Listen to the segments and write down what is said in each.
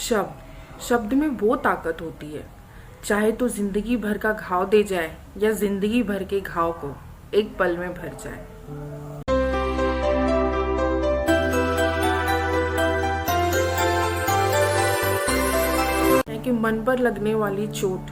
शब्द में वो ताकत होती है, चाहे तो जिंदगी भर का घाव दे जाए या जिंदगी भर के घाव को एक पल में भर जाए। है कि मन पर लगने वाली चोट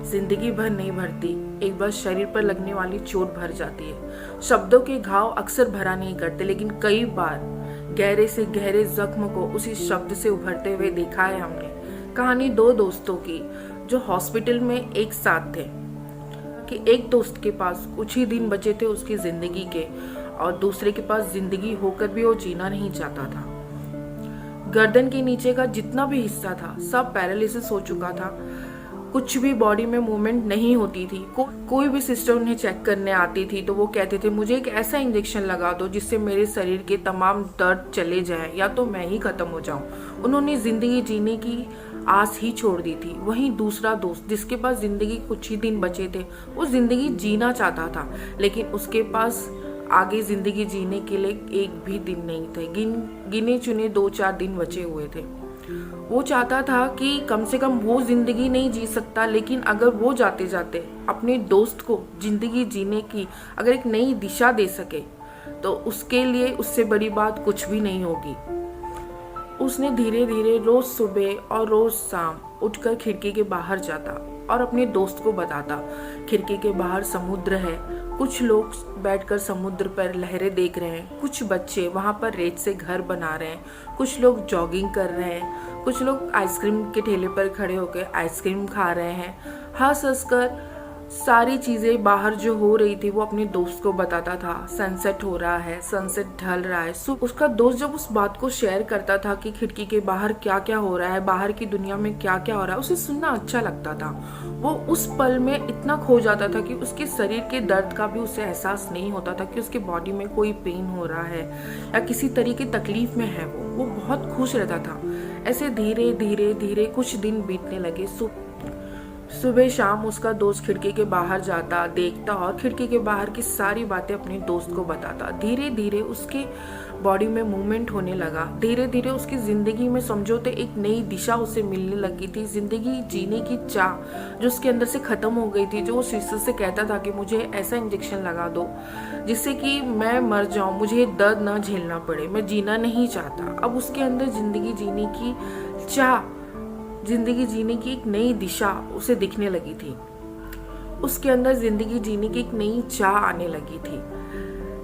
जिंदगी भर नहीं भरती, एक बार शरीर पर लगने वाली चोट भर जाती है। शब्दों के घाव अक्सर भरा नहीं करते, लेकिन कई बार गहरे से गहरे जख्म को उसी शब्द से उभरते हुए देखा है हमने। कहानी दो दोस्तों की जो हॉस्पिटल में एक साथ थे कि एक दोस्त के पास कुछ ही दिन बचे थे उसकी जिंदगी के, और दूसरे के पास जिंदगी होकर भी वो जीना नहीं चाहता था। गर्दन के नीचे का जितना भी हिस्सा था सब पैरालिसिस हो चुका था, कुछ भी बॉडी में मूवमेंट नहीं होती थी। कोई भी सिस्टर उन्हें चेक करने आती थी तो वो कहते थे मुझे एक ऐसा इंजेक्शन लगा दो जिससे मेरे शरीर के तमाम दर्द चले जाए या तो मैं ही खत्म हो जाऊं। उन्होंने जिंदगी जीने की आस ही छोड़ दी थी। वहीं दूसरा दोस्त जिसके पास जिंदगी कुछ ही दिन बचे थे, वो जिंदगी जीना चाहता था, लेकिन उसके पास आगे जिंदगी जीने के लिए एक भी दिन नहीं थे। गिने चुने 2-4 दिन बचे हुए थे। वो चाहता था कि कम से कम वो जिंदगी नहीं जी सकता, लेकिन अगर वो जाते जाते अपने दोस्त को जिंदगी जीने की अगर एक नई दिशा दे सके तो उसके लिए उससे बड़ी बात कुछ भी नहीं होगी। उसने धीरे धीरे रोज सुबह और रोज शाम उठकर खिड़की के बाहर जाता और अपने दोस्त को बताता खिड़की के बाहर समुद्र है, कुछ लोग बैठकर समुद्र पर लहरें देख रहे हैं, कुछ बच्चे वहां पर रेत से घर बना रहे हैं, कुछ लोग जॉगिंग कर रहे हैं, कुछ लोग आइसक्रीम के ठेले पर खड़े होकर आइसक्रीम खा रहे हैं। हंस हंस कर सारी चीजें बाहर जो हो रही थी वो अपने दोस्त को बताता था। सनसेट हो रहा है, सनसेट ढल रहा है। उसका दोस्त जब उस बात को शेयर करता था कि खिड़की के बाहर क्या क्या हो रहा है, बाहर की दुनिया में क्या क्या हो रहा है, उसे सुनना अच्छा लगता था। वो उस पल में इतना खो जाता था कि उसके शरीर के दर्द का भी उसे एहसास नहीं होता था कि उसके बॉडी में कोई पेन हो रहा है या किसी तरह की तकलीफ में है। वो बहुत खुश रहता था। ऐसे धीरे धीरे धीरे कुछ दिन बीतने लगे। सुबह शाम उसका दोस्त खिड़की के बाहर जाता, देखता और खिड़की के बाहर की सारी बातें अपने दोस्त को बताता। धीरे धीरे उसके बॉडी में मूवमेंट होने लगा। धीरे धीरे उसकी जिंदगी में समझो तो एक नई दिशा उसे मिलने लगी थी। जिंदगी जीने की चाह जो उसके अंदर से खत्म हो गई थी, जो वो सिस्टर से कहता था कि मुझे ऐसा इंजेक्शन लगा दो जिससे कि मैं मर जाऊं, मुझे दर्द ना झेलना पड़े, मैं जीना नहीं चाहता। अब उसके अंदर जिंदगी जीने की चाह, जिंदगी जीने की एक नई दिशा उसे दिखने लगी थी। उसके अंदर जिंदगी जीने की एक नई चाह आने लगी थी।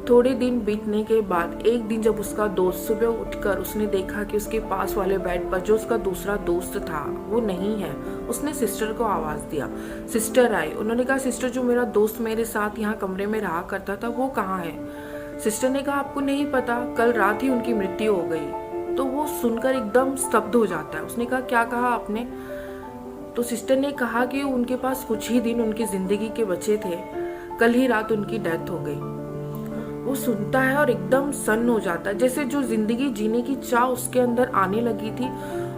थोड़े दिन बीतने के बाद एक दिन जब उसका दोस्त सुबह उठकर उसने देखा कि उसके पास वाले बेड पर जो उसका दूसरा दोस्त था वो नहीं है, उसने सिस्टर को आवाज दिया। सिस्टर आई। उन्होंने कहा सिस्टर, जो मेरा दोस्त मेरे साथ यहाँ कमरे में रहा करता था वो कहाँ है? सिस्टर ने कहा आपको नहीं पता, कल रात ही उनकी मृत्यु हो गई। तो वो सुनकर एकदम स्तब्ध हो जाता है। उसने कहा क्या कहा आपने? तो सिस्टर ने कहा कि उनके पास कुछ ही दिन उनकी जिंदगी के बचे थे, कल ही रात उनकी डेथ हो गई। वो सुनता है और एकदम सन्न हो जाता है, जैसे जो जिंदगी जीने की चाह उसके अंदर आने लगी थी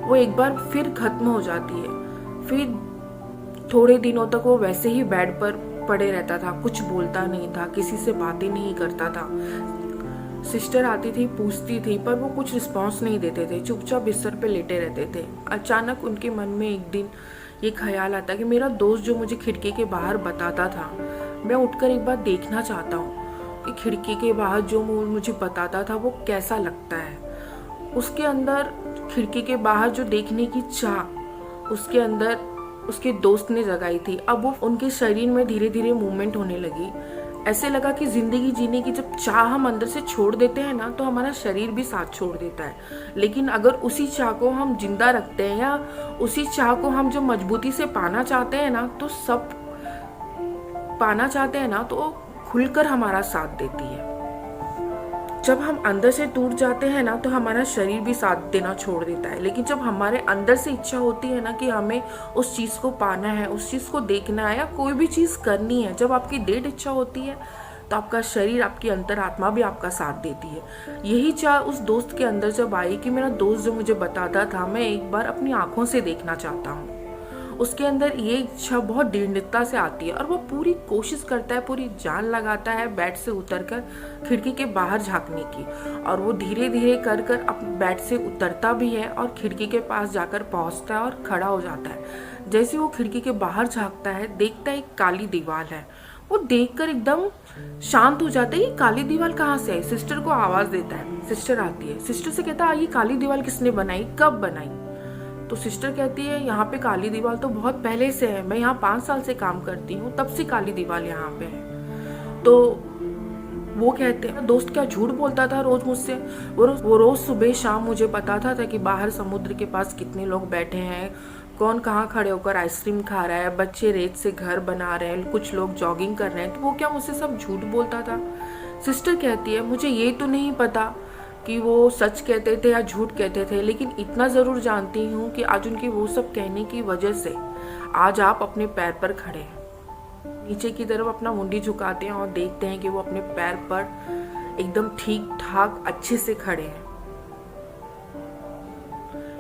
वो एक बार फिर खत्म हो जाती है। फिर थोड़े दिनों तक वो वैसे ही बेड पर पड़े रहता था, कुछ बोलता नहीं था, किसी से बातें नहीं करता था। सिस्टर आती थी, पूछती थी, पर वो कुछ रिस्पॉन्स नहीं देते थे, चुपचाप बिस्तर पे लेटे रहते थे। अचानक उनके मन में एक दिन ये ख्याल आता कि मेरा दोस्त जो मुझे खिड़की के बाहर बताता था, मैं उठकर एक बार देखना चाहता हूँ कि खिड़की के बाहर जो मुझे बताता था वो कैसा लगता है। उसके अंदर खिड़की के बाहर जो देखने की चाह उसके अंदर उसके दोस्त ने जगाई थी। अब वो उनके शरीर में धीरे धीरे मूवमेंट होने लगी। ऐसे लगा कि जिंदगी जीने की जब चाह हम अंदर से छोड़ देते हैं ना, तो हमारा शरीर भी साथ छोड़ देता है। लेकिन अगर उसी चाह को हम जिंदा रखते हैं या उसी चाह को हम जब मजबूती से पाना चाहते हैं ना, तो सब पाना चाहते हैं ना, तो खुलकर हमारा साथ देती है। जब हम अंदर से टूट जाते हैं ना, तो हमारा शरीर भी साथ देना छोड़ देता है। लेकिन जब हमारे अंदर से इच्छा होती है ना कि हमें उस चीज को पाना है, उस चीज को देखना है या कोई भी चीज करनी है, जब आपकी दृढ़ इच्छा होती है तो आपका शरीर, आपकी अंतरात्मा भी आपका साथ देती है। यही चाह उस दोस्त के अंदर जब आई कि मेरा दोस्त जो मुझे बताता था मैं एक बार अपनी आंखों से देखना चाहता हूँ। उसके अंदर ये इच्छा बहुत दृढ़ता से आती है और वो पूरी कोशिश करता है, पूरी जान लगाता है बेड से उतरकर खिड़की के बाहर झांकने की। और वो धीरे धीरे कर कर अपने बेड से उतरता भी है और खिड़की के पास जाकर पहुंचता है और खड़ा हो जाता है। जैसे वो खिड़की के बाहर झांकता है, देखता है एक काली दीवार है। वो देखकर एकदम शांत हो जाता है, ये काली दीवार कहाँ से आई। सिस्टर को आवाज देता है, सिस्टर आती है, सिस्टर से कहता है ये काली दीवार किसने बनाई, कब बनाई। तो सिस्टर कहती है यहाँ पे काली दीवार तो बहुत पहले से है, मैं यहाँ 5 साल से काम करती हूँ, तब से काली दीवार यहाँ पे है। तो वो कहते हैं दोस्त क्या झूठ बोलता था रोज मुझसे, वो रोज सुबह शाम मुझे बताता था कि बाहर समुद्र के पास कितने लोग बैठे हैं, कौन कहाँ खड़े होकर आइसक्रीम खा रहा है, बच्चे रेत से घर बना रहे हैं, कुछ लोग जॉगिंग कर रहे हैं। तो वो क्या मुझसे सब झूठ बोलता था। सिस्टर कहती है मुझे ये तो नहीं पता कि वो सच कहते थे या झूठ कहते थे, लेकिन इतना ज़रूर जानती हूँ कि आज उनकी वो सब कहने की वजह से आज आप अपने पैर पर खड़े हैं। नीचे की तरफ अपना मुंडी झुकाते हैं और देखते हैं कि वो अपने पैर पर एकदम ठीक ठाक अच्छे से खड़े हैं।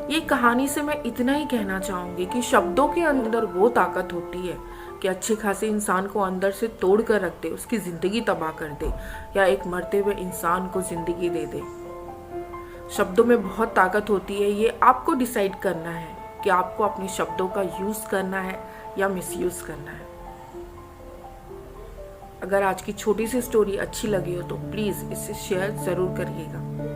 ये कहानी से मैं इतना ही कहना चाहूंगी कि शब्दों के अंदर वो ताकत होती है कि अच्छे खासे इंसान को अंदर से तोड़ कर रख दे, उसकी जिंदगी तबाह कर दे, या एक मरते हुए इंसान को जिंदगी दे दे। शब्दों में बहुत ताकत होती है। ये आपको डिसाइड करना है कि आपको अपने शब्दों का यूज करना है या मिसयूज करना है। अगर आज की छोटी सी स्टोरी अच्छी लगी हो तो प्लीज इसे शेयर जरूर करिएगा।